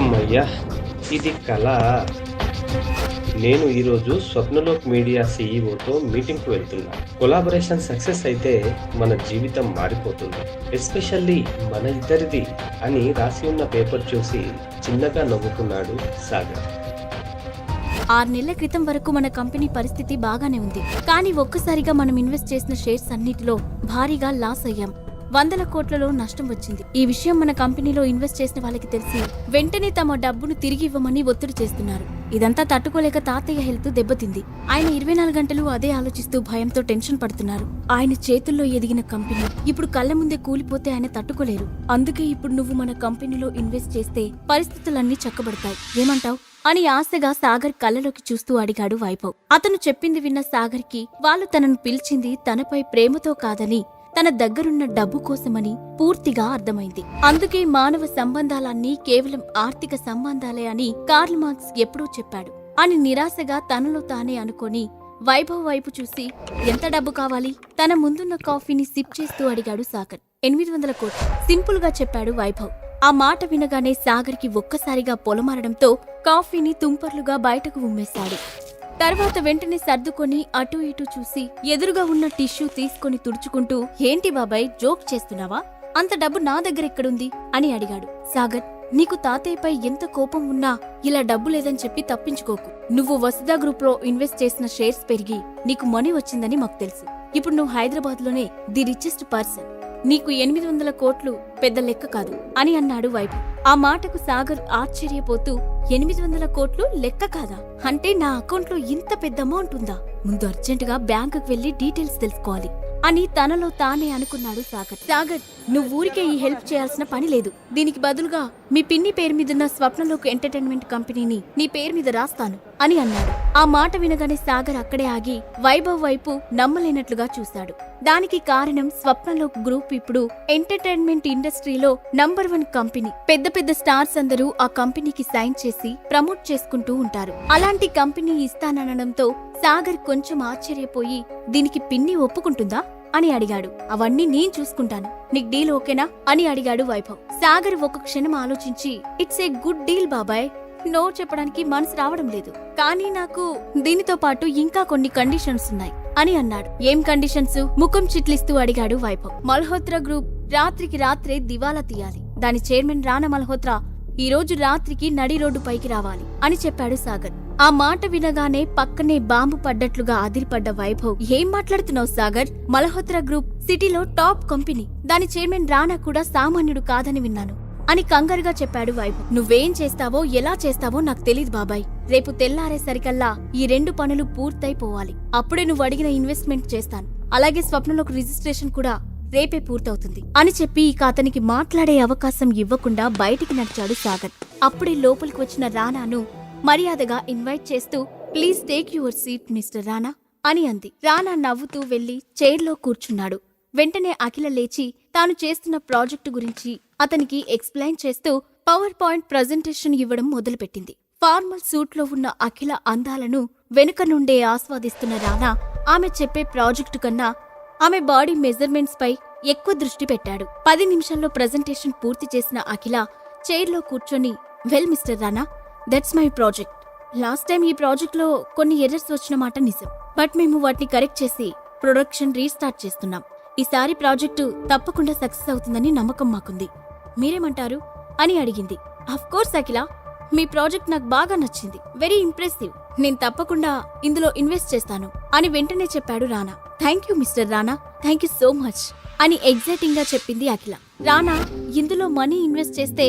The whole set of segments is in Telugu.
అమ్మయ్యా! ఇది కల. నేను ఈరోజు స్వప్నలోక్ మీడియా సీఈఓతో మీటింగ్‌కి వెళ్తున్నా. కొలాబరేషన్ సక్సెస్ అయితే మన జీవితం మారిపోతుంది. ఎస్పెషల్లీ మన ఇద్దరిది అని రాసి ఉన్న పేపర్ చూసి చిన్నగా నవ్వుకున్నాడు సాగర్. 6 నెలల క్రితం వరకు మన కంపెనీ పరిస్థితి బాగానే ఉంది. కానీ ఒక్కసారిగా మనం ఇన్వెస్ట్ చేసిన షేర్స్ అన్నిటిలో భారీగా లాస్ అయ్యాం. 100 కోట్లలో నష్టం వచ్చింది. ఈ విషయం మన కంపెనీలో ఇన్వెస్ట్ చేసిన వాళ్ళకి తెలిసి వెంటనే తమ డబ్బును తిరిగి ఇవ్వమని ఒత్తిడి చేస్తున్నారు. ఇదంతా తట్టుకోలేక తాతయ్య హెల్త్ దెబ్బతింది. ఆయన 24 గంటలు అదే ఆలోచిస్తూ భయంతో టెన్షన్ పడుతున్నారు. ఆయన చేతుల్లో ఎదిగిన కంపెనీ ఇప్పుడు కళ్ళ ముందే కూలిపోతే ఆయన తట్టుకోలేరు. అందుకే ఇప్పుడు నువ్వు మన కంపెనీలో ఇన్వెస్ట్ చేస్తే పరిస్థితులన్నీ చక్కబడతాయి. ఏమంటావ్ అని ఆశగా సాగర్ కళ్ళలోకి చూస్తూ అడిగాడు వైభవ్. అతను చెప్పింది విన్న సాగర్ కి వాళ్ళు తనను పిలిచింది తనపై ప్రేమతో కాదని తన దగ్గరున్న డబ్బు కోసమని పూర్తిగా అర్థమైంది. అందుకే మానవ సంబంధాలన్నీ కేవలం ఆర్థిక సంబంధాలే అని కార్ల్ మార్క్స్ ఎప్పుడూ చెప్పాడు అని నిరాశగా తనలో తానే అనుకొని వైభవ్ వైపు చూసి ఎంత డబ్బు కావాలి? తన ముందున్న కాఫీని సిప్ చేస్తూ అడిగాడు సాగర్. 800 కోట్లు సింపుల్ గా చెప్పాడు వైభవ్. ఆ మాట వినగానే సాగర్ కి ఒక్కసారిగా పొలమారడంతో కాఫీని తుంపర్లుగా బయటకు ఉమ్మేశాడు. తర్వాత వెంటనే సర్దుకొని అటూ ఇటూ చూసి ఎదురుగా ఉన్న టిష్యూ తీసుకొని తుడుచుకుంటూ ఏంటి బాబాయ్ జోక్ చేస్తున్నావా? అంత డబ్బు నా దగ్గరెక్కడుంది అని అడిగాడు. సాగర్, నీకు తాతయ్యపై ఎంత కోపం ఉన్నా ఇలా డబ్బు లేదని చెప్పి తప్పించుకోకు. నువ్వు వసుదా గ్రూప్ లో ఇన్వెస్ట్ చేసిన షేర్స్ పెరిగి నీకు మనీ వచ్చిందని మాకు తెలుసు. ఇప్పుడు నువ్వు హైదరాబాద్ లోనే ది రిచెస్ట్ పర్సన్. నీకు 800 కోట్లు పెద్ద లెక్క కాదు అని అన్నాడు వైభవ్. ఆ మాటకు సాగర్ ఆశ్చర్యపోతూ 800 కోట్లు లెక్క కాదా? అంటే నా అకౌంట్లో ఇంత పెద్ద అమౌంట్ ఉందా? ముందు అర్జెంటుగా బ్యాంకుకు వెళ్లి డీటెయిల్స్ తెలుసుకోవాలి అని తనలో తానే అనుకున్నాడు సాగర్. సాగర్, నువ్వు ఊరికే ఈ హెల్ప్ చేయాల్సిన పని లేదు. దీనికి బదులుగా మీ పిన్ని పేరు మీదున్న స్వప్నలోక్ ఎంటర్టైన్మెంట్ కంపెనీని నీ పేరు మీద రాస్తాను అని అన్నాడు. ఆ మాట వినగానే సాగర్ అక్కడే ఆగి వైభవ్ వైపు నమ్మలేనట్లుగా చూశాడు. దానికి కారణం స్వప్నలోక్ గ్రూప్ ఇప్పుడు ఎంటర్టైన్మెంట్ ఇండస్ట్రీలో నంబర్ 1 కంపెనీ. పెద్ద పెద్ద స్టార్స్ అందరూ ఆ కంపెనీకి సైన్ చేసి ప్రమోట్ చేసుకుంటూ ఉంటారు. అలాంటి కంపెనీ ఇస్తాననడంతో సాగర్ కొంచెం ఆశ్చర్యపోయి దీనికి పిన్ని ఒప్పుకుంటుందా అని అడిగాడు. అవన్నీ నేను చూసుకుంటాను, నీకు డీల్ ఓకేనా అని అడిగాడు వైభవ్. సాగర్ ఒక క్షణం ఆలోచించి ఇట్స్ ఏ గుడ్ డీల్ బాబాయ్, నో చెప్పడానికి మనసు రావడం లేదు. కానీ నాకు దీనితో పాటు ఇంకా కొన్ని కండిషన్స్ ఉన్నాయి అని అన్నాడు. ఏం కండిషన్స్? ముఖం చిట్లిస్తూ అడిగాడు వైభవ్. మల్హోత్రా గ్రూప్ రాత్రికి రాత్రే దివాలా తీయాలి. దాని చైర్మన్ రానా మల్హోత్రా ఈ రోజు రాత్రికి నడి రోడ్డు పైకి రావాలి అని చెప్పాడు సాగర్. ఆ మాట వినగానే పక్కనే బాంబు పడ్డట్లుగా అదిరిపడ్డ వైభవ్, ఏం మాట్లాడుతున్నావు సాగర్? మల్హోత్రా గ్రూప్ సిటీలో టాప్ కంపెనీ. దాని చైర్మన్ రానా కూడా సామాన్యుడు కాదని విన్నాను అని కంగారుగా చెప్పాడు వైభవ్. నువ్వేం చేస్తావో ఎలా చేస్తావో నాకు తెలీదు బాబాయ్. రేపు తెల్లారేసరికల్లా ఈ 2 పనులు పూర్తయిపోవాలి. అప్పుడే నువ్వు అడిగిన ఇన్వెస్ట్మెంట్ చేస్తాను. అలాగే స్వప్నలోక్ రిజిస్ట్రేషన్ కూడా రేపే పూర్తవుతుంది అని చెప్పి ఇక అతనికి మాట్లాడే అవకాశం ఇవ్వకుండా బయటికి నడిచాడు సాగర్. అప్పుడే లోపలికి వచ్చిన రానాను మర్యాదగా ఇన్వైట్ చేస్తూ please take your seat mister రానా అని అంది. రానా నవ్వుతూ వెళ్లి చైర్లో కూర్చున్నాడు. వెంటనే అఖిల లేచి తాను చేస్తున్న ప్రాజెక్టు గురించి అతనికి ఎక్స్ప్లెయిన్ చేస్తూ పవర్ పాయింట్ ప్రజెంటేషన్ ఇవ్వడం మొదలుపెట్టింది. ఫార్మల్ సూట్లో ఉన్న అఖిల అందాలను వెనుక నుండే ఆస్వాదిస్తున్న రానా ఆమె చెప్పే ప్రాజెక్టు కన్నా ఆమె బాడీ మెజర్మెంట్స్ పై ఎక్కువ దృష్టి పెట్టాడు. 10 నిమిషాల్లో ప్రజెంటేషన్ పూర్తి చేసిన అఖిల చైర్లో కూర్చొని well mister Rana, that's my project. Last time ఈ ప్రాజెక్ట్ లో కొన్ని ఎర్రర్స్ వచ్చిన మాట నిజం. బట్ మేము వాటిని కరెక్ట్ చేసి ప్రొడక్షన్ రీస్టార్ట్ చేస్తున్నాం. ఈసారి ప్రాజెక్టు తప్పకుండా సక్సెస్ అవుతుందని నమ్మకం మాకుంది. మీరేమంటారు అని అడిగింది. Of course Akhila, me project నాకు బాగా నచ్చింది. Very impressive. నేను తప్పకుండా ఇందులో ఇన్వెస్ట్ చేస్తాను అని వెంటనే చెప్పాడు రానా. Thank you mister Rana, thank you so much అని ఎగ్జైటింగ్ గా చెప్పింది అఖిల. రానా ఇందులో మనీ ఇన్వెస్ట్ చేస్తే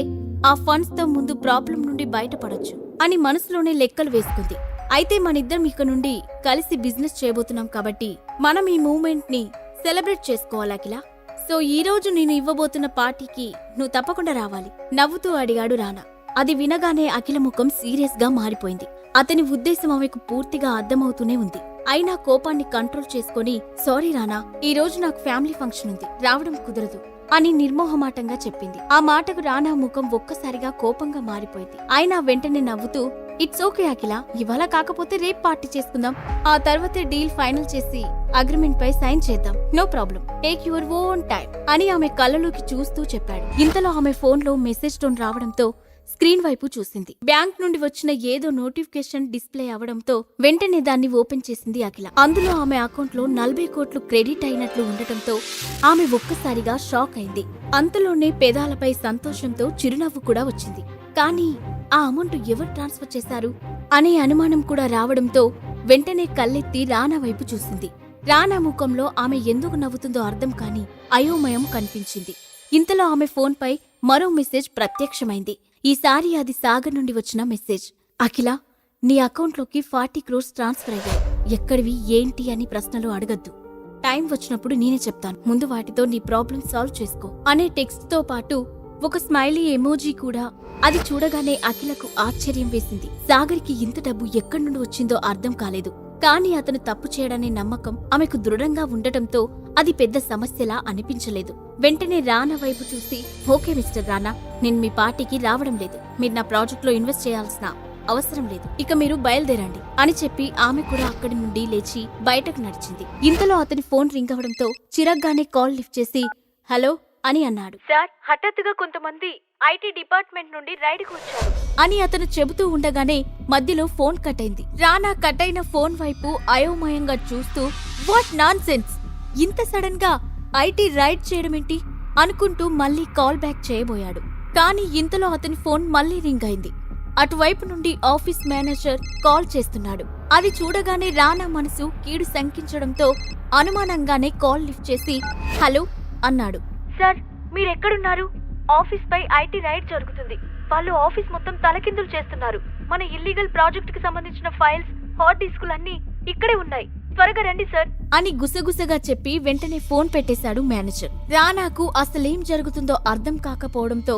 ఆ ఫండ్స్ తో ముందు ప్రాబ్లం నుండి బయటపడొచ్చు అని మనసులోనే లెక్కలు వేసుకుంది. అయితే మనిద్దరం ఇక నుండి కలిసి బిజినెస్ చేయబోతున్నాం కాబట్టి మనం ఈ మూవ్మెంట్ ని సెలబ్రేట్ చేసుకోవాలి అఖిల. సో ఈ రోజు నేను ఇవ్వబోతున్న పార్టీకి నువ్వు తప్పకుండా రావాలి నవ్వుతూ అడిగాడు రానా. అది వినగానే అఖిల ముఖం సీరియస్ గా మారిపోయింది. అతని ఉద్దేశం ఆమెకు పూర్తిగా అర్థమవుతూనే ఉంది. అయినా కోపాన్ని కంట్రోల్ చేసుకుని సారీ రానా, ఈ రోజు నాకు ఫ్యామిలీ ఫంక్షన్ ఉంది, రావడం కుదరదు అని నిర్మోహమాటంగా చెప్పింది. ఆ మాటకు రానా ముఖం ఒక్కసారిగా కోపంగా మారిపోయింది. అయినా వెంటనే నవ్వుతూ ఇట్స్ ఓకే అఖిల, ఇవాళ కాకపోతే రేపు పార్టీ చేసుకుందాం. ఆ తర్వాతే డీల్ ఫైనల్ చేసి అగ్రిమెంట్ పై సైన్ చేద్దాం. No problem, take your own time అని ఆమె కళ్ళలోకి చూస్తూ చెప్పాడు. ఇంతలో ఆమె ఫోన్ లో మెసేజ్ టోన్ రావడంతో స్క్రీన్ వైపు చూసింది. బ్యాంక్ నుండి వచ్చిన ఏదో నోటిఫికేషన్ డిస్ప్లే అవడంతో వెంటనే దాన్ని ఓపెన్ చేసింది అఖిల. అందులో ఆమె అకౌంట్లో 40 కోట్లు క్రెడిట్ అయినట్లు ఉండటంతో ఆమె ఒక్కసారిగా షాక్ అయింది. అంతలోనే పెదాలపై సంతోషంతో చిరునవ్వు కూడా వచ్చింది. కానీ ఆ అమౌంట్ ఎవరు ట్రాన్స్ఫర్ చేశారు అనే అనుమానం కూడా రావడంతో వెంటనే కళ్ళెత్తి రానా వైపు చూసింది. రానా ముఖంలో ఆమె ఎందుకు నవ్వుతుందో అర్థం కాని అయోమయం కనిపించింది. ఇంతలో ఆమె ఫోన్పై మరో మెసేజ్ ప్రత్యక్షమైంది. ఈసారి అది సాగర్ నుండి వచ్చిన మెసేజ్. అఖిల, నీ అకౌంట్లోకి 40 crores ట్రాన్స్ఫర్ అయ్యాయి. ఎక్కడివి ఏంటి అని ప్రశ్నలు అడగద్దు. టైం వచ్చినప్పుడు నేనే చెప్తాను. ముందు వాటితో నీ ప్రాబ్లం సాల్వ్ చేసుకో అనే టెక్స్ట్ తో పాటు ఒక స్మైలీ ఎమోజీ కూడా. అది చూడగానే అఖిలకు ఆశ్చర్యం వేసింది. సాగర్కి ఇంత డబ్బు ఎక్కడి నుండి వచ్చిందో అర్థం కాలేదు. కానీ అతను తప్పు చేయడనే నమ్మకం ఆమెకు దృఢంగా ఉండటంతో అది పెద్ద సమస్యలా అనిపించలేదు. వెంటనే రానా వైపు చూసి, ఓకే మిస్టర్ రానా, నేను మీ పార్టీకి రావడం లేదు. మీరు నా ప్రాజెక్ట్లో ఇన్వెస్ట్ చేయాల్సిన అవసరం లేదు. ఇక మీరు బయలుదేరండి అని చెప్పి ఆమె కూడా అక్కడి నుండి లేచి బయటకు నడిచింది. ఇంతలో అతని ఫోన్ రింగ్ అవడంతో చిరగ్గానే కాల్ లిఫ్ట్ చేసి హలో అని అన్నాడు. సార్, హఠాత్తుగా కొంతమంది ఐటీ డిపార్ట్మెంట్ నుండి రైడ్కు వచ్చారు అని అతను చెబుతూ ఉండగానే మధ్యలో ఫోన్ కట్ అయింది. రానా కట్ అయిన ఫోన్ వైపు అయోమయంగా చూస్తూ వాట్ నాన్ సెన్స్, ఇంత సడన్ గా ఐటీ రైడ్ చేయడమేంటి అనుకుంటూ మళ్లీ కాల్ బ్యాక్ చేయబోయాడు. కానీ ఇంతలో అతని ఫోన్ మళ్లీ రింగ్ అయింది. అటువైపు నుండి ఆఫీస్ మేనేజర్ కాల్ చేస్తున్నాడు. అది చూడగానే రానా మనసు కీడు శంకించడంతో అనుమానంగానే కాల్ లిఫ్ట్ చేసి హలో అన్నాడు. సార్, మీరెక్కడున్నారు? ఆఫీస్ పై ఐటీ రైడ్ జరుగుతుంది. వాళ్ళు ఆఫీస్ మొత్తం తలకిందులు చేస్తున్నారు. మన ఇల్లీగల్ ప్రాజెక్ట్ కి సంబంధించిన ఫైల్స్, హార్డ్ డిస్కులన్నీ ఇక్కడే ఉన్నాయి. త్వరగా రండి సార్ అని గుసగుసగా చెప్పి వెంటనే ఫోన్ పెట్టేశాడు మేనేజర్. రానాకు అసలేం జరుగుతుందో అర్థం కాకపోవడంతో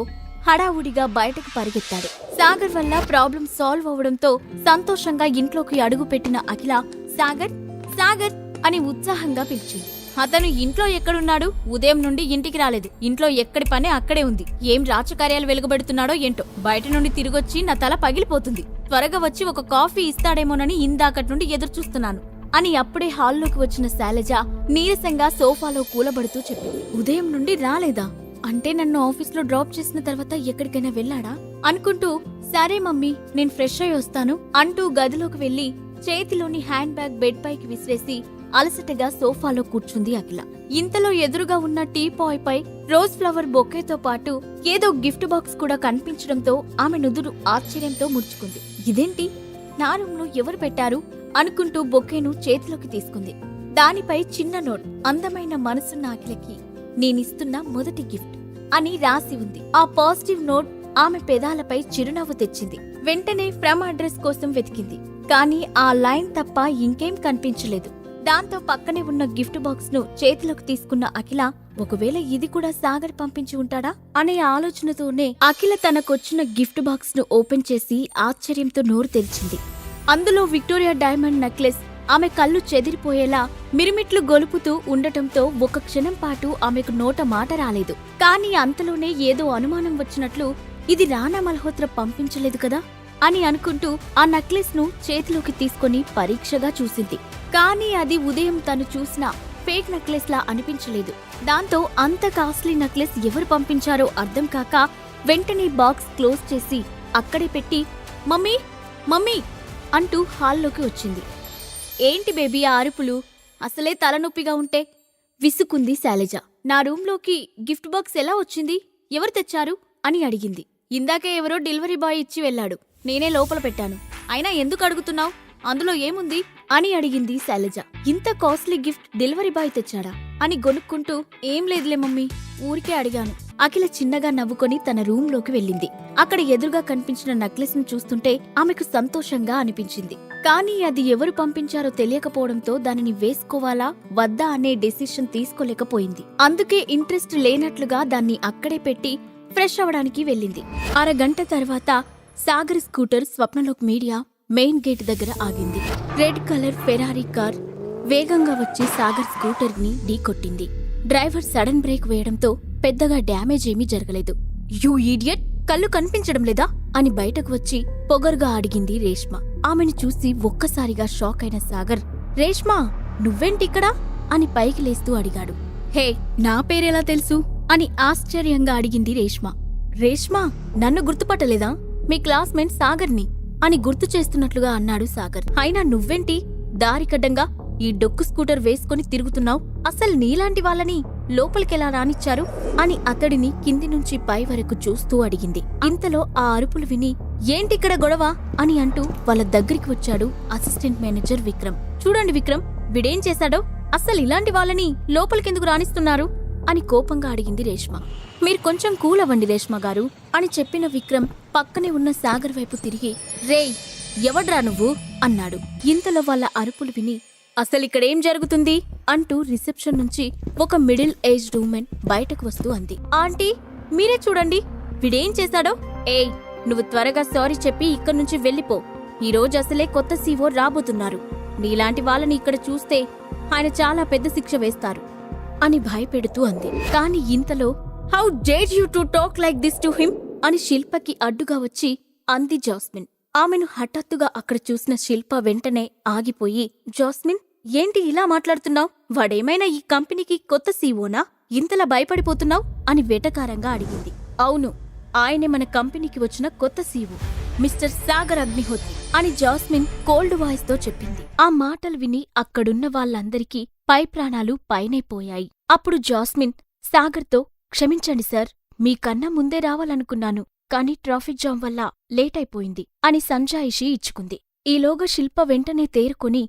హడావుడిగా బయటకు పరిగెత్తాడు. సాగర్ వల్ల ప్రాబ్లం సాల్వ్ అవడంతో సంతోషంగా ఇంట్లోకి అడుగుపెట్టిన అఖిల సాగర్ సాగర్ అని ఉత్సాహంగా పిలిచింది. అతను ఇంట్లో ఎక్కడున్నాడు? ఉదయం నుండి ఇంటికి రాలేదు. ఇంట్లో ఎక్కడి పని అక్కడే ఉంది. ఏం రాజకార్యాలు వెలుగుబెడుతున్నాడో ఏంటో. బయట నుండి తిరిగొచ్చి నా తల పగిలిపోతుంది. త్వరగా వచ్చి ఒక కాఫీ ఇస్తాడేమోనని ఇందాకటి నుండి ఎదురుచూస్తున్నాను అని అప్పుడే హాల్లోకి వచ్చిన శైలజ నీరసంగా సోఫాలో కూలబడుతూ చెప్పింది. ఉదయం నుండి రాలేదా? అంటే నన్ను ఆఫీస్లో డ్రాప్ చేసిన తర్వాత ఎక్కడికైనా వెళ్ళాడా అనుకుంటూ సరే మమ్మీ, నేను ఫ్రెష్ అయి వస్తాను అంటూ గదిలోకి వెళ్లి చేతిలోని హ్యాండ్ బ్యాగ్ బెడ్ పైకి విసిరేసి అలసటగా సోఫాలో కూర్చుంది అఖిల. ఇంతలో ఎదురుగా ఉన్న టీ పాయ్ పై రోజ్ ఫ్లవర్ బొకేతో పాటు ఏదో గిఫ్ట్ బాక్స్ కూడా కనిపించడంతో ఆమె నుదురు ఆశ్చర్యంతో ముడుచుకుంది. ఇదేంటి, నా రూంలో ఎవరు పెట్టారు అనుకుంటూ బొకేను చేతిలోకి తీసుకుంది. దానిపై చిన్న నోట్, అందమైన మనసున్న అఖిలకి నేనిస్తున్న మొదటి గిఫ్ట్ అని రాసి ఉంది. ఆ పాజిటివ్ నోట్ ఆమె పెదాలపై చిరునవ్వు తెచ్చింది. వెంటనే ఫ్రమ్ అడ్రస్ కోసం వెతికింది. కానీ ఆ లైన్ తప్ప ఇంకేం కనిపించలేదు. దాంతో పక్కనే ఉన్న గిఫ్ట్ బాక్స్ ను చేతిలోకి తీసుకున్న అఖిల ఒకవేళ ఇది కూడా సాగర్ పంపించి ఉంటాడా అనే ఆలోచనతోనే అఖిల తనకొచ్చిన గిఫ్ట్ బాక్స్ ను ఓపెన్ చేసి ఆశ్చర్యంతో నోరు తెరిచింది. అందులో విక్టోరియా డైమండ్ నెక్లెస్ ఆమె కళ్ళు చెదిరిపోయేలా మిరుమిట్లు గొలుపుతూ ఉండటంతో ఒక క్షణం పాటు ఆమెకు నోట మాట రాలేదు. కానీ అంతలోనే ఏదో అనుమానం వచ్చినట్లు ఇది రానా మల్హోత్రా పంపించలేదు కదా అని అనుకుంటూ ఆ నెక్లెస్ ను చేతిలోకి తీసుకుని పరీక్షగా చూసింది. కానీ అది ఉదయం తను చూసిన ఫేక్ నెక్లెస్ లా అనిపించలేదు. దాంతో అంత కాస్ట్లీ నెక్లెస్ ఎవరు పంపించారో అర్థం కాక వెంటనే బాక్స్ క్లోజ్ చేసి అక్కడే పెట్టి మమ్మీ మమ్మీ అంటూ హాల్లోకి వచ్చింది. ఏంటి బేబీ ఆ అరుపులు? అసలే తలనొప్పిగా ఉంటే విసుకుంది శైలజ. నా రూంలోకి గిఫ్ట్ బాక్స్ ఎలా వచ్చింది? ఎవరు తెచ్చారు అని అడిగింది. ఇందాకే ఎవరో డెలివరీ బాయ్ ఇచ్చి వెళ్లాడు. నేనే లోపల పెట్టాను. అయినా ఎందుకు అడుగుతున్నావు? అందులో ఏముంది అని అడిగింది శైలజ. ఇంత కాస్ట్లీ గిఫ్ట్ డెలివరీ బాయ్ తెచ్చాడా అని గొనుక్కుంటూ ఏం లేదులే మమ్మీ, ఊరికే అడిగాను. అఖిల చిన్నగా నవ్వుకొని తన రూంలోకి వెళ్ళింది. అక్కడ ఎదురుగా కనిపించిన నెక్లెస్ ను చూస్తుంటే ఆమెకు సంతోషంగా అనిపించింది. కానీ అది ఎవరు పంపించారో తెలియకపోవడంతో దానిని వేసుకోవాలా వద్దా అనే డెసిషన్ తీసుకోలేకపోయింది. అందుకే ఇంట్రెస్ట్ లేనట్లుగా దాన్ని అక్కడే పెట్టి ఫ్రెష్ అవడానికి వెళ్ళింది. అరగంట తర్వాత Sagar scooter Swapnalok media main gate దగ్గర ఆగింది. రెడ్ కలర్ ఫెరారీ కార్ వేగంగా వచ్చి సాగర్ స్కూటర్ ని ఢీకొట్టింది. డ్రైవర్ సడన్ బ్రేక్ వేయడంతో పెద్దగా డ్యామేజ్ ఏమీ జరగలేదు. యూ ఈడియట్, కళ్ళు కనిపించడం లేదా అని బయటకు వచ్చి పొగరుగా అడిగింది రేష్మ. ఆమెను చూసి ఒక్కసారిగా షాక్ అయిన సాగర్, రేష్మా నువ్వేంటిక్కడా అని పైకి లేస్తూ అడిగాడు. హే, నా పేరెలా తెలుసు అని ఆశ్చర్యంగా అడిగింది రేష్మ. రేష్మా, నన్ను గుర్తుపట్టలేదా? మీ క్లాస్మేట్ సాగర్ని అని గుర్తు చేస్తున్నట్లుగా అన్నాడు సాగర్. అయినా నువ్వేంటి దారికడ్డంగా ఈ డొక్కు స్కూటర్ వేసుకుని తిరుగుతున్నావు? అసలు నీలాంటి వాళ్ళని లోపలికెలా రానిచ్చారు అని అతడిని కింది నుంచి పై వరకు చూస్తూ అడిగింది. ఇంతలో ఆ అరుపులు విని ఏంటిక్కడ గొడవ అని అంటూ వాళ్ళ దగ్గరికి వచ్చాడు అసిస్టెంట్ మేనేజర్ విక్రమ్. చూడండి విక్రమ్, వీడేం చేశాడో, అస్సలు ఇలాంటి వాళ్ళని లోపలికెందుకు రానిస్తున్నారు అని కోపంగా అడిగింది రేష్మ. మీరు కొంచెం కూల్ అవ్వండి రేష్మ గారు అని చెప్పిన విక్రమ్ పక్కనే ఉన్న సాగర్ వైపు తిరిగి, రేయ్ ఎవడ్రా నువ్వు అన్నాడు. ఇంతలో వాళ్ళ అరుపులు విని అసలిక్కడేం జరుగుతుంది అంటూ రిసెప్షన్ నుంచి ఒక మిడిల్ ఏజ్డ్ ఉమెన్ బయటకు వస్తూ అంది. ఆంటీ, మీరే చూడండి వీడేం చేశాడో. ఏయ్, నువ్వు త్వరగా సారీ చెప్పి ఇక్కడి నుంచి వెళ్ళిపో. ఈ రోజు అసలే కొత్త సీఓ రాబోతున్నారు. నీలాంటి వాళ్ళని ఇక్కడ చూస్తే ఆయన చాలా పెద్ద శిక్ష వేస్తారు అని భయపెడుతూ అంది. కాని ఇంతలో how dare you to talk like this to him అని శిల్పకి అడ్డుగా వచ్చి అంది జాస్మిన్. ఆమెను హఠాత్తుగా అక్కడ చూసిన శిల్ప వెంటనే ఆగిపోయి, జాస్మిన్ ఏంటి ఇలా మాట్లాడుతున్నావు? వాడేమైనా ఈ కంపెనీకి కొత్త సీఓనా? ఇంతలా భయపడిపోతున్నావు అని వెటకారంగా అడిగింది. అవును, ఆయనే మన కంపెనీకి వచ్చిన కొత్త సీఓ, మిస్టర్ సాగర్ అగ్నిహోత్రి అని జాస్మిన్ కోల్డ్ వాయిస్ తో చెప్పింది. ఆ మాటలు విని అక్కడున్న వాళ్ళందరికీ పై ప్రాణాలు పైనైపోయాయి. అప్పుడు జాస్మిన్ సాగర్తో, క్షమించండి సార్, మీకన్నా ముందే రావాలనుకున్నాను, కానీ ట్రాఫిక్ జామ్ వల్ల లేట్ అయిపోయింది అని సంజాయిషీ ఇచ్చుకుంది. ఈలోగా శిల్ప వెంటనే తేరుకొని,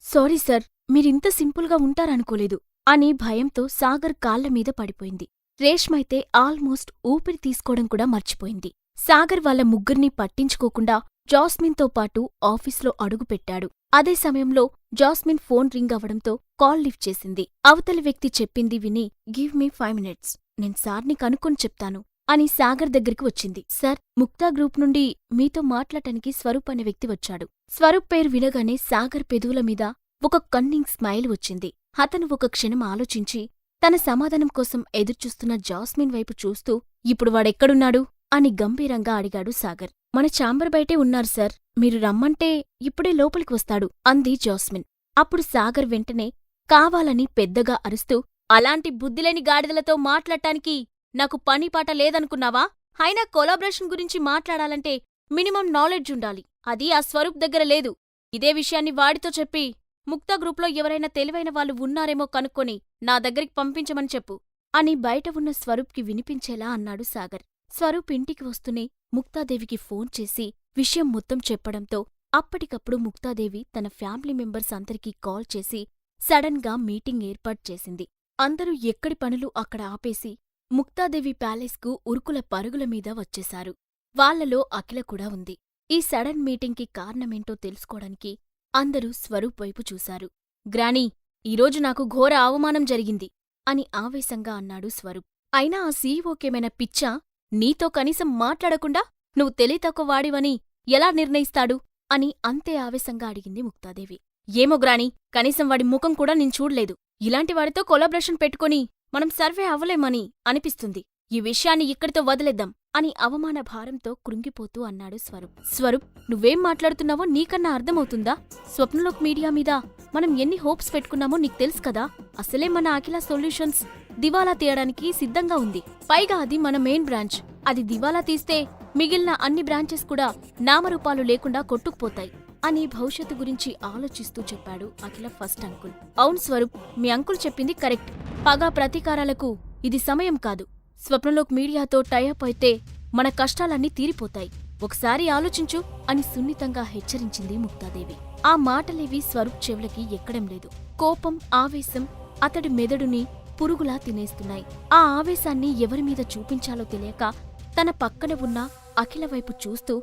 సారీ సార్, మీరింత సింపుల్గా ఉంటారనుకోలేదు అని భయంతో సాగర్ కాళ్లమీద పడిపోయింది. రేష్మైతే ఆల్మోస్ట్ ఊపిరి తీసుకోవడం కూడా మర్చిపోయింది. సాగర్ వాళ్ళ ముగ్గుర్నీ పట్టించుకోకుండా జాస్మిన్తో పాటు ఆఫీస్లో అడుగుపెట్టాడు. అదే సమయంలో జాస్మిన్ ఫోన్ రింగ్ అవడంతో కాల్ లిఫ్ట్ చేసింది. అవతలి వ్యక్తి చెప్పింది విని, గివ్ మీ 5 minutes, నేను సార్ని కనుక్కొని చెప్తాను అని సాగర్ దగ్గరికి వచ్చింది. సార్, ముక్తా గ్రూప్ నుండి మీతో మాట్లాడటానికి స్వరూప్ అనే వ్యక్తి వచ్చాడు. స్వరూప్ పేరు వినగానే సాగర్ పెదవుల మీద ఒక కన్నింగ్ స్మైల్ వచ్చింది. అతను ఒక క్షణం ఆలోచించి తన సమాధానం కోసం ఎదుర్చూస్తున్న జాస్మిన్ వైపు చూస్తూ, ఇప్పుడు వాడెక్కడున్నాడు అని గంభీరంగా అడిగాడు సాగర్. మన ఛాంబర్ బయటే ఉన్నారు సార్, మీరు రమ్మంటే ఇప్పుడే లోపలికి వస్తాడు అంది జాస్మిన్. అప్పుడు సాగర్ వెంటనే కావాలని పెద్దగా అరుస్తూ, అలాంటి బుద్ధిలేని గాడిదలతో మాట్లాడటానికి నాకు పనిపాట లేదనుకున్నావా? అయినా కొలాబరేషన్ గురించి మాట్లాడాలంటే మినిమం నాలెడ్జ్ ఉండాలి. అది ఆ స్వరూప్ దగ్గర లేదు. ఇదే విషయాన్ని వాడితో చెప్పి ముక్తా గ్రూప్లో ఎవరైనా తెలివైన వాళ్ళు ఉన్నారేమో కనుక్కొని నా దగ్గరికి పంపించమని చెప్పు అని బయట ఉన్న స్వరూప్కి వినిపించేలా అన్నాడు సాగర్. స్వరూప్ ఇంటికి వస్తూనే ముక్తాదేవికి ఫోన్ చేసి విషయం మొత్తం చెప్పడంతో అప్పటికప్పుడు ముక్తాదేవి తన ఫ్యామిలీ మెంబర్స్ అందరికీ కాల్ చేసి సడన్ గా మీటింగ్ ఏర్పాటు చేసింది. అందరూ ఎక్కడి పనులు అక్కడ ఆపేసి ముక్తాదేవి ప్యాలెస్కు ఉరుకుల పరుగుల మీద వచ్చేశారు. వాళ్లలో అఖిల కూడా ఉంది. ఈ సడన్ మీటింగ్కి కారణమేంటో తెలుసుకోవడానికి అందరూ స్వరూప్ వైపు చూశారు. గ్రానీ, ఈరోజు నాకు ఘోర అవమానం జరిగింది అని ఆవేశంగా అన్నాడు స్వరూప్. అయినా ఆ సీఈఓకేమైనా పిచ్చా? నీతో కనీసం మాట్లాడకుండా నువ్వు తెలివితక్కువ వాడివని ఎలా నిర్ణయిస్తాడు అని అంతే ఆవేశంగా అడిగింది ముక్తాదేవి. ఏమో గ్రానీ, కనీసం వాడి ముఖం కూడా నేను చూడ్లేదు. ఇలాంటి వాడితో కొలాబరేషన్ పెట్టుకుని మనం సర్వే అవ్వలేమని అనిపిస్తుంది. ఈ విషయాన్ని ఇక్కడితో వదిలేద్దాం అని అవమాన భారంతో కృంగిపోతూ అన్నాడు స్వరూప్. స్వరూప్, నువ్వేం మాట్లాడుతున్నావో నీకన్నా అర్థమవుతుందా? స్వప్నలోక్ మీడియా మీద మనం ఎన్ని హోప్స్ పెట్టుకున్నామో నీకు తెలుసు కదా. అసలే మన అఖిల సొల్యూషన్స్ దివాలా తీయడానికి సిద్ధంగా ఉంది. పైగా అది మన మెయిన్ బ్రాంచ్. అది దివాలా తీస్తే మిగిలిన అన్ని బ్రాంచెస్ కూడా నామరూపాలు లేకుండా కొట్టుకుపోతాయి అని భవిష్యత్తు గురించి ఆలోచిస్తూ చెప్పాడు అఖిల ఫస్ట్ అంకుల్. అవును స్వరూప్, మీ అంకుల్ చెప్పింది కరెక్ట్. పగా ప్రతీకారాలకు ఇది సమయం కాదు. స్వప్నలోక్ మీడియాతో టైఅప్ అయితే మన కష్టాలన్నీ తీరిపోతాయి. ఒకసారి ఆలోచించు అని సున్నితంగా హెచ్చరించింది ముక్తాదేవి. ఆ మాటలేవి స్వరూప్ చెవులకి ఎక్కడం లేదు. కోపం, ఆవేశం అతడి మెదడుని పురుగులా తినేస్తున్నాయి. ఆ ఆవేశాన్ని ఎవరిమీద చూపించాలో తెలియక తన పక్కన ఉన్న అఖిల వైపు చూస్తూ,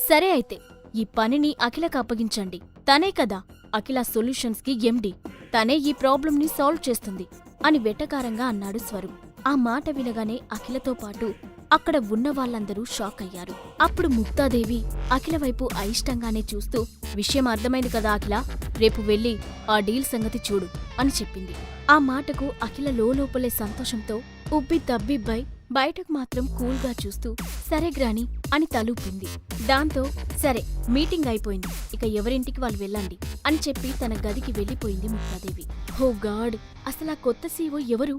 సరే అయితే ఈ పనిని అఖిలకు అప్పగించండి. తనే కదా అఖిల సొల్యూషన్స్కి ఎండి. తనే ఈ ప్రాబ్లంని సాల్వ్ చేస్తుంది అని వెటకారంగా అన్నాడు స్వరూప్. ఆ మాట వినగానే అఖిలతో పాటు అక్కడ ఉన్న వాళ్ళందరూ షాక్ అయ్యారు. అప్పుడు ముక్తాదేవి అఖిల వైపు అయిష్టంగానే చూస్తూ, విషయం అర్థమైంది కదా అఖిల, రేపు వెళ్ళి ఆ డీల్ సంగతి చూడు అని చెప్పింది. ఆ మాటకు అఖిల లోపలే సంతోషంతో ఉబ్బి తబ్బిబ్బై బయటకు మాత్రం కూల్గా చూస్తూ సరే గ్రాని అని తలూపింది. దాంతో సరే మీటింగ్ అయిపోయింది, ఇక ఎవరింటికి వాళ్ళు వెళ్ళండి అని చెప్పి తన గదికి వెళ్ళిపోయింది ముక్తాదేవి. హో గాడ్, అసలా కొత్త సీఓ ఎవరు?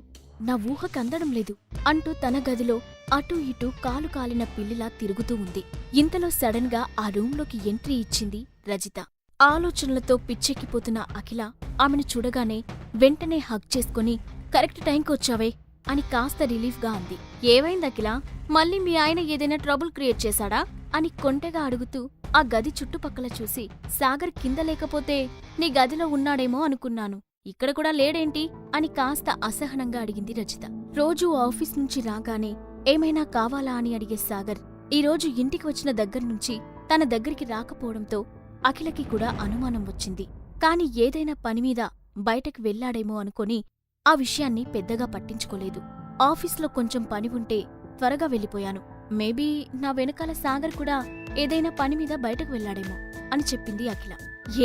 నా ఊహకందడం లేదు అంటూ తన గదిలో అటూ ఇటూ కాలు కాలిన పిల్లిలా తిరుగుతూ ఉంది. ఇంతలో సడన్ గా ఆ రూంలోకి ఎంట్రీ ఇచ్చింది రజిత. ఆలోచనలతో పిచ్చెక్కిపోతున్న అఖిల ఆమెను చూడగానే వెంటనే హగ్ చేసుకుని కరెక్ట్ టైంకి వచ్చావే అని కాస్త రిలీఫ్గా అంది. ఏవైంది అఖిల? మళ్ళీ మీ ఆయన ఏదైనా ట్రబుల్ క్రియేట్ చేశాడా అని కొంటెగా అడుగుతూ ఆ గది చుట్టుపక్కల చూసి, సాగర్ కింద లేకపోతే నీ గదిలో ఉన్నాడేమో అనుకున్నాను, ఇక్కడ కూడా లేడేంటి అని కాస్త అసహనంగా అడిగింది రజిత. రోజూ ఆఫీస్ నుంచి రాగానే ఏమైనా కావాలా అని అడిగే సాగర్ ఈరోజు ఇంటికి వచ్చిన దగ్గర్నుంచి తన దగ్గరికి రాకపోవడంతో అఖిలకి కూడా అనుమానం వచ్చింది. కాని ఏదైనా పనిమీద బయటకు వెళ్లాడేమో అనుకొని ఆ విషయాన్ని పెద్దగా పట్టించుకోలేదు. ఆఫీస్లో కొంచెం పని ఉంటే త్వరగా వెళ్ళిపోయాను. మేబీ నా వెనకాల సాగర్ కూడా ఏదైనా పనిమీద బయటకు వెళ్లాడేమో అని చెప్పింది అఖిల.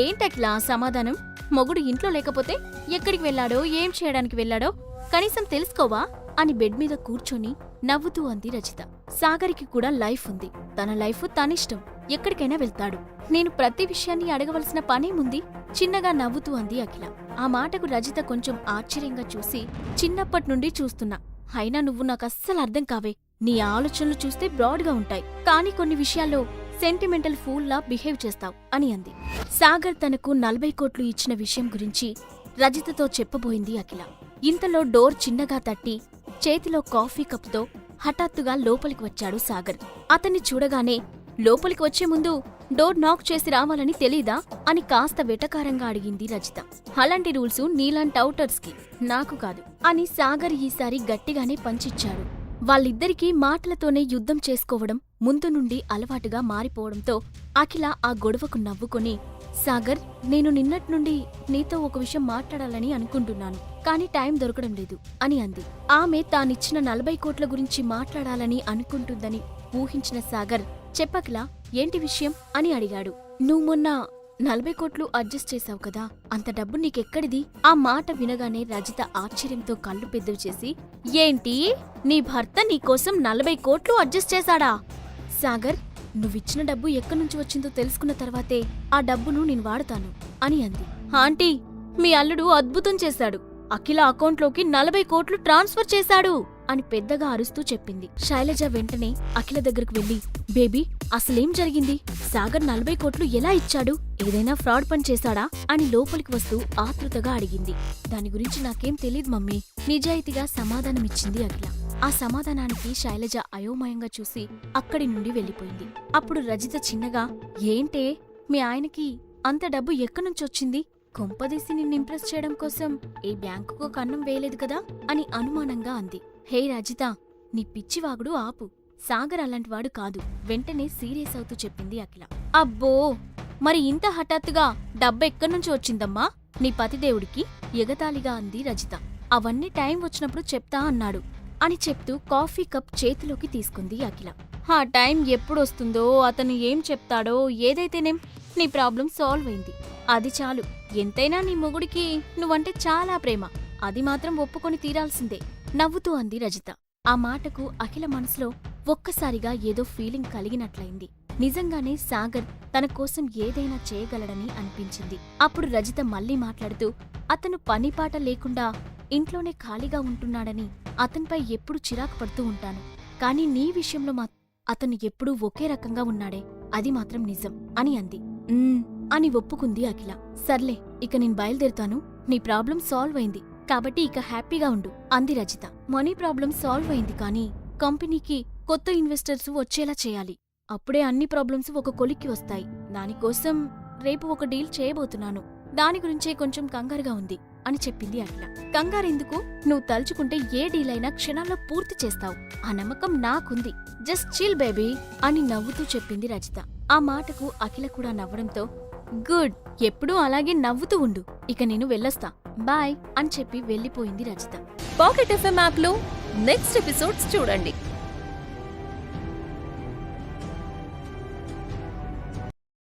ఏంటఖిల సమాధానం? మొగుడు ఇంట్లో లేకపోతే ఎక్కడికి వెళ్లాడో, ఏం చేయడానికి వెళ్లాడో కనీసం తెలుసుకోవా అని బెడ్ మీద కూర్చొని నవ్వుతూ అంది రజిత. సాగర్కి కూడా లైఫ్ ఉంది, తన లైఫ్ తనిష్టం, ఎక్కడికైనా వెళ్తాడు. నేను ప్రతి విషయాన్ని అడగవలసిన పనేముంది? చిన్నగా నవ్వుతూ అంది అఖిల. ఆ మాటకు రజిత కొంచెం ఆశ్చర్యంగా చూసి, చిన్నప్పట్నుండి చూస్తున్నా, అయినా నువ్వు నాకస్సలు అర్థం కావే. నీ ఆలోచనలు చూస్తే బ్రాడ్గా ఉంటాయి, కానీ కొన్ని విషయాల్లో సెంటిమెంటల్ ఫూల్లా బిహేవ్ చేస్తావు అని అంది. సాగర్ తనకు 40 కోట్లు ఇచ్చిన విషయం గురించి రజితతో చెప్పబోయింది అఖిల. ఇంతలో డోర్ చిన్నగా తట్టి చేతిలో కాఫీ కప్తో హఠాత్తుగా లోపలికి వచ్చాడు సాగర్. అతన్ని చూడగానే లోపలికి వచ్చే ముందు డోర్ నాక్ చేసి రావాలని తెలీదా అని కాస్త వెటకారంగా అడిగింది రజిత. అలాంటి రూల్సు నీలాంటి ఔటర్స్కి, నాకు కాదు అని సాగర్ ఈసారి గట్టిగానే పంచిచ్చాడు. వాళ్ళిద్దరికీ మాటలతోనే యుద్ధం చేసుకోవడం ముందు నుండి అలవాటుగా మారిపోవడంతో అఖిల ఆ గొడవకు నవ్వుకొని, సాగర్, నేను నిన్నట్నుండి నీతో ఒక విషయం మాట్లాడాలని అనుకుంటున్నాను, కానీ టైం దొరకడం లేదు అని అంది. ఆమె తానిచ్చిన 40 కోట్ల గురించి మాట్లాడాలని అనుకుంటుందని ఊహించిన సాగర్, చెప్పకిలా, ఏంటి విషయం అని అడిగాడు. నువ్వు మొన్న 40 కోట్లు అడ్జస్ట్ చేశావు కదా, అంత డబ్బు నీకెక్కడిది? ఆ మాట వినగానే రజిత ఆశ్చర్యంతో కళ్ళు పెద్దవి చేసి, ఏంటి, నీ భర్త నీకోసం 40 కోట్లు అడ్జస్ట్ చేశాడా? సాగర్, నువ్విచ్చిన డబ్బు ఎక్కడ్నుంచి వచ్చిందో తెలుసుకున్న తర్వాతే ఆ డబ్బును నేను వాడతాను అని అంది. ఆంటీ, మీ అల్లుడు అద్భుతం చేశాడు, అఖిల అకౌంట్లోకి 40 కోట్లు ట్రాన్స్ఫర్ చేశాడు అని పెద్దగా అరుస్తూ చెప్పింది. శైలజ వెంటనే అఖిల దగ్గరకు వెళ్లి, బేబీ, అసలేం జరిగింది? సాగర్ 40 కోట్లు ఎలా ఇచ్చాడు? ఏదైనా ఫ్రాడ్ పని చేశాడా అని లోపలికి వస్తూ ఆతృతగా అడిగింది. దాని గురించి నాకేం తెలీదు మమ్మీ, నిజాయితీగా సమాధానమిచ్చింది అఖిల. ఆ సమాధానానికి శైలజ అయోమయంగా చూసి అక్కడి నుండి వెళ్లిపోయింది. అప్పుడు రజిత చిన్నగా, ఏంటే, మీ ఆయనకి అంత డబ్బు ఎక్కడ్నుంచొచ్చింది? కొంపదీసి నిన్ను ఇంప్రెస్ చేయడం కోసం ఏ బ్యాంకుకో కన్నం వేయలేదు కదా అని అనుమానంగా అంది. హే రజిత, నీ పిచ్చివాగుడు ఆపు, సాగర్ అలాంటివాడు కాదు వెంటనే సీరియస్ అవుతూ చెప్పింది అఖిల. అబ్బో, మరి ఇంత హఠాత్తుగా డబ్బెక్కడ్నుంచి వచ్చిందమ్మా నీ పతిదేవుడికి? ఎగతాళిగా అంది రజిత. అవన్నీ టైం వచ్చినప్పుడు చెప్తా అన్నాడు అని చెప్తూ కాఫీ కప్ చేతిలోకి తీసుకుంది అఖిల. ఆ టైం ఎప్పుడొస్తుందో, అతను ఏం చెప్తాడో, ఏదైతేనేం నీ ప్రాబ్లం సాల్వ్ అయింది, అది చాలు. ఎంతైనా నీ మొగుడికి నువ్వంటే చాలా ప్రేమ, అది మాత్రం ఒప్పుకొని తీరాల్సిందే నవ్వుతూ అంది రజిత. ఆ మాటకు అఖిల మనసులో ఒక్కసారిగా ఏదో ఫీలింగ్ కలిగినట్లయింది. నిజంగానే సాగర్ తన కోసం ఏదైనా చేయగలడని అనిపించింది. అప్పుడు రజిత మళ్ళీ మాట్లాడుతూ, అతను పనిపాట లేకుండా ఇంట్లోనే ఖాళీగా ఉంటున్నాడని అతనిపై ఎప్పుడు చిరాకు పడుతూ ఉంటాను, కానీ నీ విషయంలో అతను ఎప్పుడూ ఒకే రకంగా ఉన్నాడే, అది మాత్రం నిజం అని అంది. అని ఒప్పుకుంది అఖిల. సర్లే, ఇక నేను బయలుదేరుతాను, నీ ప్రాబ్లం సాల్వ్ అయింది కాబట్టి ఇక హ్యాపీగా ఉండు అంది రజిత. మనీ ప్రాబ్లం సాల్వ్ అయింది, కానీ కంపెనీకి కొత్త ఇన్వెస్టర్స్ వచ్చేలా చేయాలి, అప్పుడే అన్ని ప్రాబ్లమ్స్ ఒక కొలిక్కి వస్తాయి. దానికోసం రేపు ఒక డీల్ చేయబోతున్నాను, దాని గురించే కొంచెం కంగారుగా ఉంది అని చెప్పింది అఖిల. కంగారెందుకు? నువ్వు తలుచుకుంటే ఏ డీల్ అయినా క్షణాల్లో పూర్తి చేస్తావు, ఆ నమ్మకం నాకుంది, జస్ట్ చిల్ బేబీ అని నవ్వుతూ చెప్పింది రజిత. ఆ మాటకు అఖిల కూడా నవ్వడంతో, గుడ్, ఎప్పుడూ అలాగే నవ్వుతూ ఉండు, ఇక నేను వెళ్ళొస్తా, బాయ్ అని చెప్పి వెళ్లిపోయింది రజిత. పాకెట్ FM యాప్లో నెక్స్ట్ ఎపిసోడ్స్ చూడండి.